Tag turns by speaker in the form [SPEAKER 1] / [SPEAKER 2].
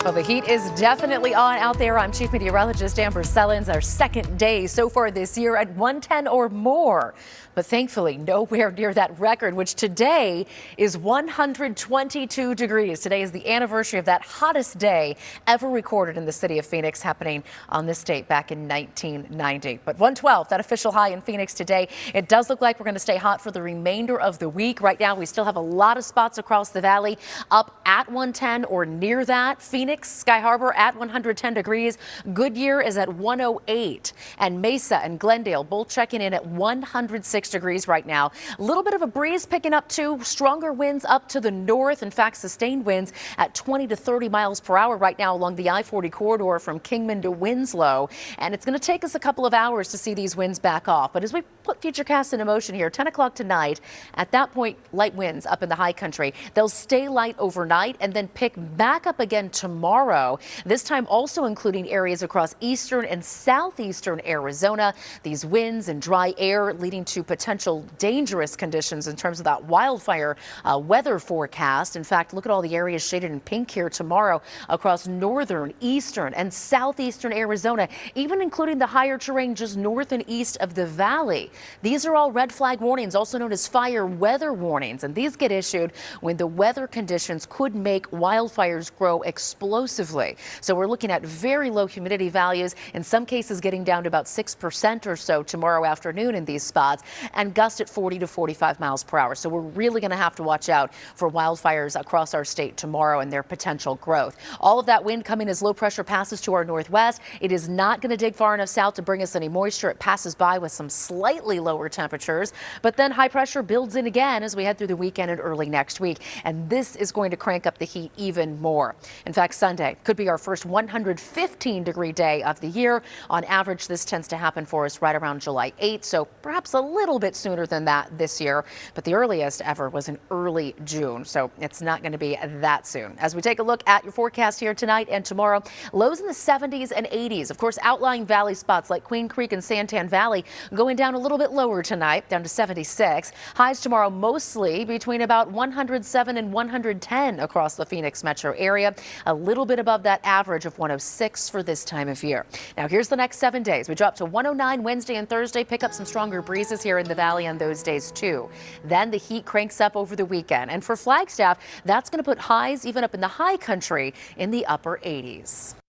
[SPEAKER 1] Well, the heat is definitely on out there. I'm Chief Meteorologist Amber Sellens. Our second day so far this year at 110 or more. But thankfully, nowhere near that record, which today is 122 degrees. Today is the anniversary of that hottest day ever recorded in the city of Phoenix, happening on this date back in 1990. But 112, that official high in Phoenix today. It does look like we're going to stay hot for the remainder of the week. Right now, we still have a lot of spots across the valley up at 110 or near that. Phoenix, Sky Harbor at 110 degrees. Goodyear is at 108. And Mesa and Glendale both checking in at 106 degrees right now. A little bit of a breeze picking up too. Stronger winds up to the north. In fact, sustained winds at 20 to 30 miles per hour right now along the I-40 corridor from Kingman to Winslow. And it's going to take us a couple of hours to see these winds back off. But as we put Futurecast into motion here, 10 o'clock tonight, at that point, light winds up in the high country. They'll stay light overnight and then pick back up again tomorrow. This time also including areas across eastern and southeastern Arizona. These winds and dry air leading to potential dangerous conditions in terms of that wildfire weather forecast. In fact, look at all the areas shaded in pink here tomorrow across northern, eastern, and southeastern Arizona, even including the higher terrain just north and east of the valley. These are all red flag warnings, also known as fire weather warnings, and these get issued when the weather conditions could make wildfires grow explosively. So we're looking at very low humidity values, in some cases getting down to about 6% or so tomorrow afternoon in these spots, and gusts at 40 to 45 miles per hour. So we're really going to have to watch out for wildfires across our state tomorrow and their potential growth. All of that wind coming as low pressure passes to our northwest. It is not going to dig far enough south to bring us any moisture. It passes by with some slightly lower temperatures, but then high pressure builds in again as we head through the weekend and early next week. And this is going to crank up the heat even more. In fact, Sunday could be our first 115-degree day of the year. On average, this tends to happen for us right around July 8th, so perhaps a little bit sooner than that this year. But the earliest ever was in early June, so it's not going to be that soon. As we take a look at your forecast here tonight and tomorrow, lows in the 70s and 80s. Of course, outlying valley spots like Queen Creek and Santan Valley going down a little bit lower tonight, down to 76. Highs tomorrow mostly between about 107 and 110 across the Phoenix metro area, a little bit above that average of 106 for this time of year. Now here's the next 7 days. We drop to 109 Wednesday and Thursday, pick up some stronger breezes here in the valley on those days too. Then the heat cranks up over the weekend, and for Flagstaff, that's going to put highs even up in the high country in the upper 80s.